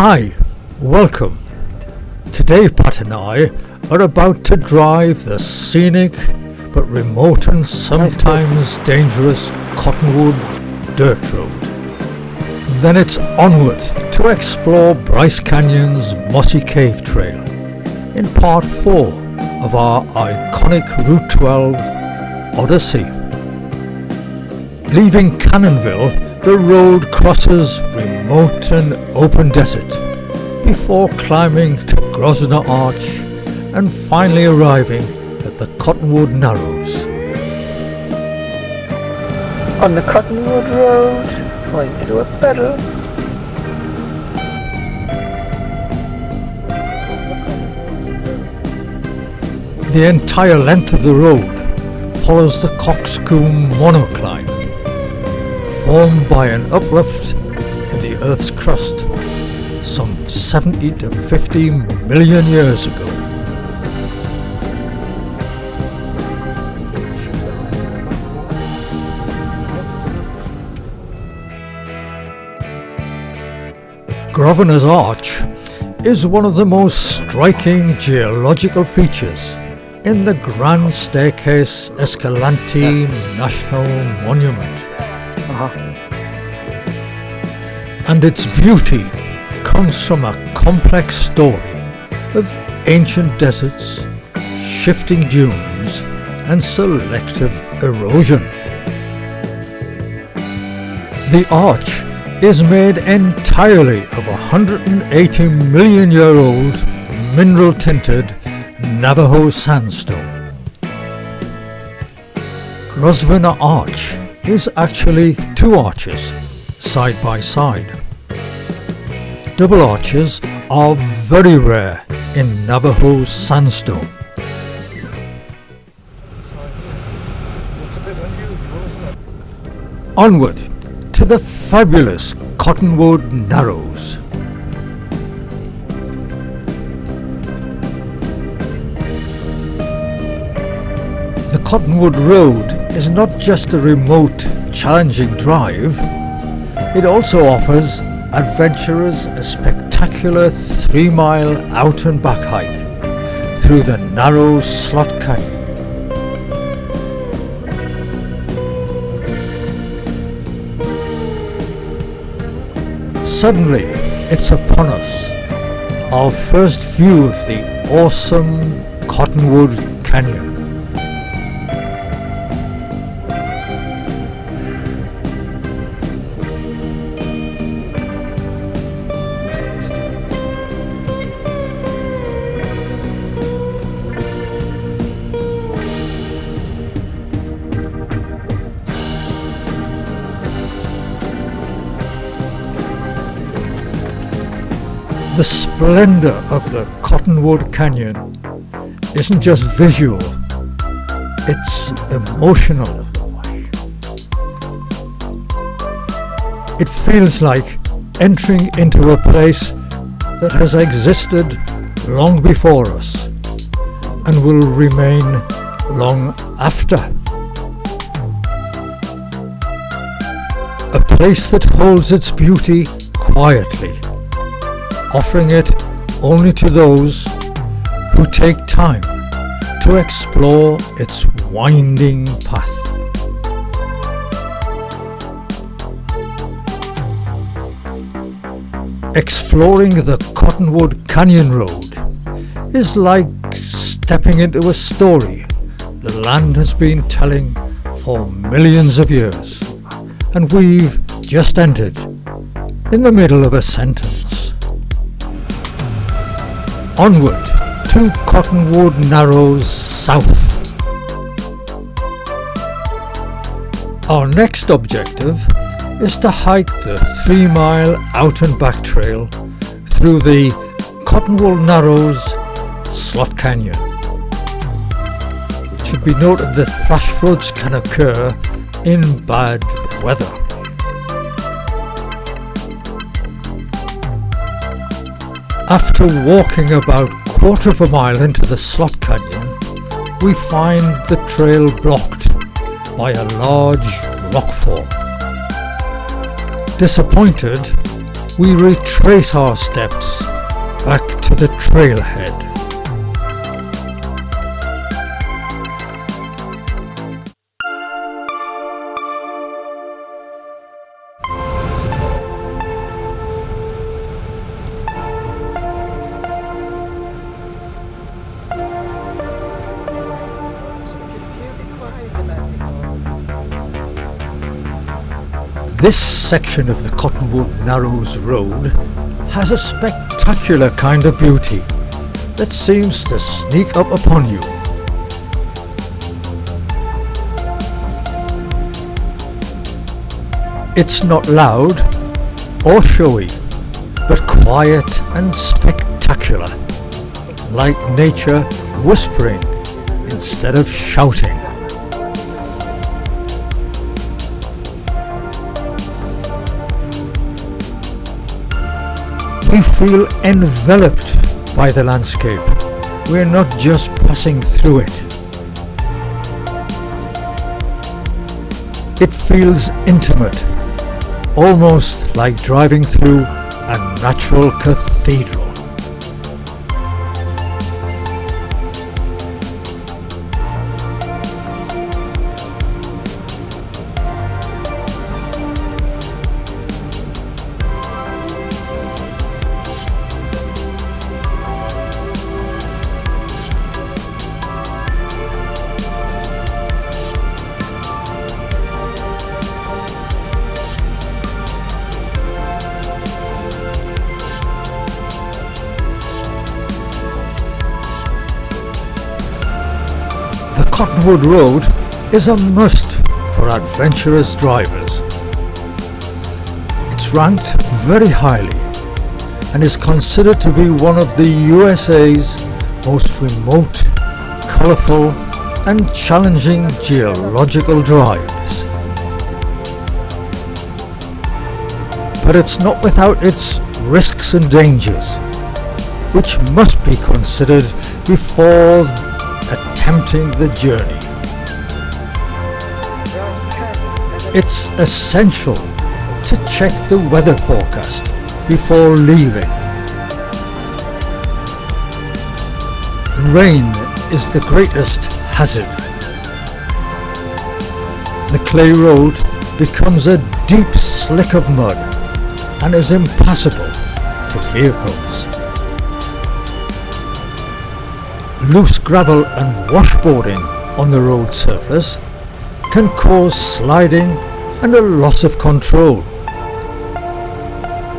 Hi, welcome. Today Pat and I are about to drive the scenic but remote and sometimes dangerous Cottonwood Dirt Road. Then it's onward to explore Bryce Canyon's Mossy Cave Trail in part 4 of our iconic Route 12 Odyssey. Leaving Cannonville, the road crosses remote and open desert before climbing to Grosvenor Arch and finally arriving at the Cottonwood Narrows. On the Cottonwood Road, going through a puddle. The entire length of the road follows the Coxcomb monocline, formed by an uplift in the Earth's crust some 70 to 50 million years ago. Grosvenor's Arch is one of the most striking geological features in the Grand Staircase Escalante National Monument. And its beauty comes from a complex story of ancient deserts, shifting dunes and selective erosion. The arch is made entirely of 180 million year old mineral tinted Navajo sandstone. Grosvenor Arch is actually two arches side by side. Double arches are very rare in Navajo sandstone. Onward to the fabulous Cottonwood Narrows. The Cottonwood Road is not just a remote, challenging drive, it also offers adventurers a spectacular 3-mile out and back hike through the narrow Slot Canyon. Suddenly, it's upon us, our first view of the awesome Cottonwood Canyon. The splendor of the Cottonwood Canyon isn't just visual, it's emotional. It feels like entering into a place that has existed long before us and will remain long after. A place that holds its beauty quietly, offering it only to those who take time to explore its winding path. Exploring the Cottonwood Canyon Road is like stepping into a story the land has been telling for millions of years, and we've just entered in the middle of a sentence. Onward to Cottonwood Narrows South. Our next objective is to hike the 3-mile out and back trail through the Cottonwood Narrows Slot Canyon. It should be noted that flash floods can occur in bad weather. After walking about quarter of a mile into the Slot Canyon, we find the trail blocked by a large rock fall. Disappointed, we retrace our steps back to the trailhead. This section of the Cottonwood Narrows road has a spectacular kind of beauty that seems to sneak up upon you. It's not loud or showy, but quiet and spectacular, like nature whispering instead of shouting. We feel enveloped by the landscape. We're not just passing through it. It feels intimate, almost like driving through a natural cathedral. The Cottonwood Road is a must for adventurous drivers. It's ranked very highly and is considered to be one of the USA's most remote, colourful and challenging geological drives. But it's not without its risks and dangers, which must be considered before attempting the journey. It's essential to check the weather forecast before leaving. Rain is the greatest hazard. The clay road becomes a deep slick of mud and is impassable to vehicles. Loose gravel and washboarding on the road surface can cause sliding and a loss of control.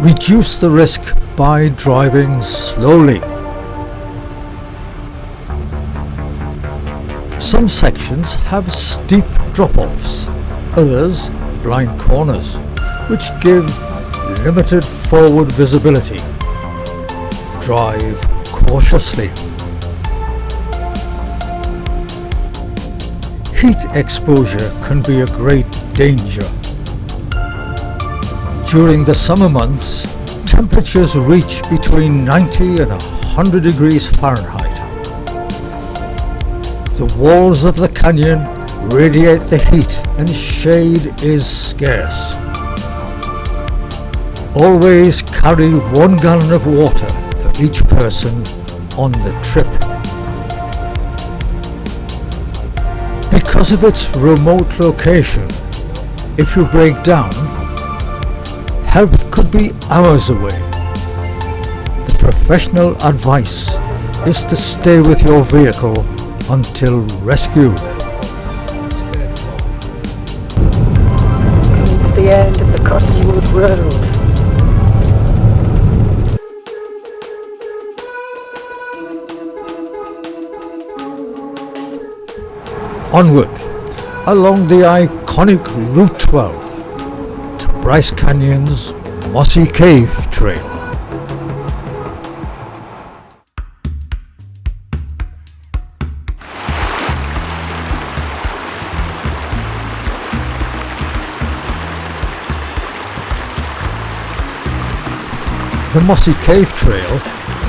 Reduce the risk by driving slowly. Some sections have steep drop-offs, others blind corners, which give limited forward visibility. Drive cautiously. Heat exposure can be a great danger. During the summer months, temperatures reach between 90 and 100 degrees Fahrenheit. The walls of the canyon radiate the heat and shade is scarce. Always carry 1 gallon of water for each person on the trip. Because of its remote location, if you break down, help could be hours away. The professional advice is to stay with your vehicle until rescued. To the end of the Cottonwood Road. Onward along the iconic Route 12 to Bryce Canyon's Mossy Cave Trail. The Mossy Cave Trail,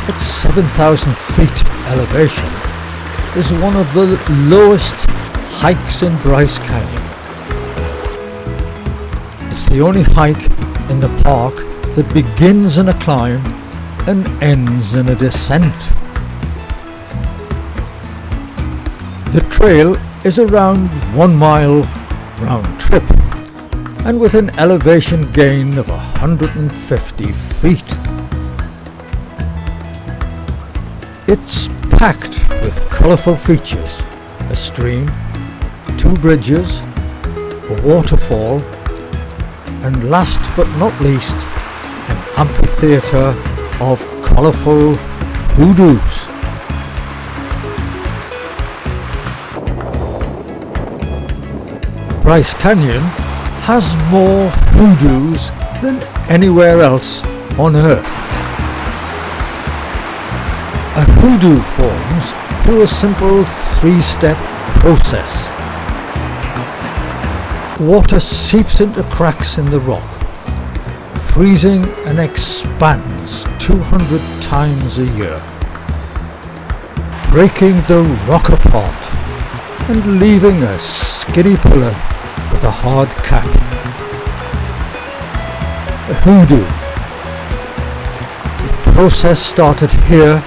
at 7,000 feet elevation, is one of the lowest hikes in Bryce Canyon. It's the only hike in the park that begins in a climb and ends in a descent. The trail is around 1 mile round trip and with an elevation gain of 150 feet. It's packed with colourful features, a stream, 2 bridges, a waterfall, and last but not least, an amphitheatre of colourful hoodoos. Bryce Canyon has more hoodoos than anywhere else on Earth. A hoodoo forms through a simple 3-step process. Water seeps into cracks in the rock, freezing and expands 200 times a year, breaking the rock apart and leaving a skinny pillar with a hard cap. A hoodoo. The process started here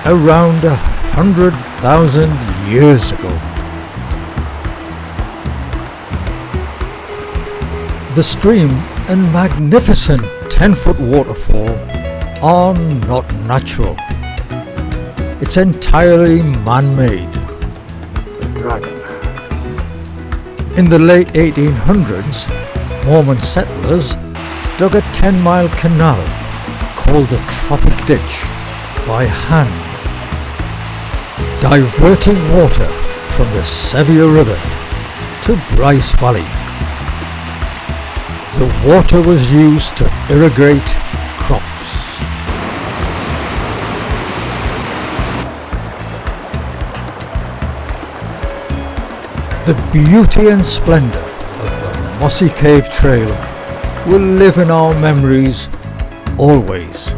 around 100,000 years ago. The stream and magnificent 10-foot waterfall are not natural. It's entirely man-made. In the late 1800s, Mormon settlers dug a 10-mile canal called the Tropic Ditch by hand, diverting water from the Sevier River to Bryce Valley. The water was used to irrigate crops. The beauty and splendour of the Mossy Cave Trail will live in our memories always.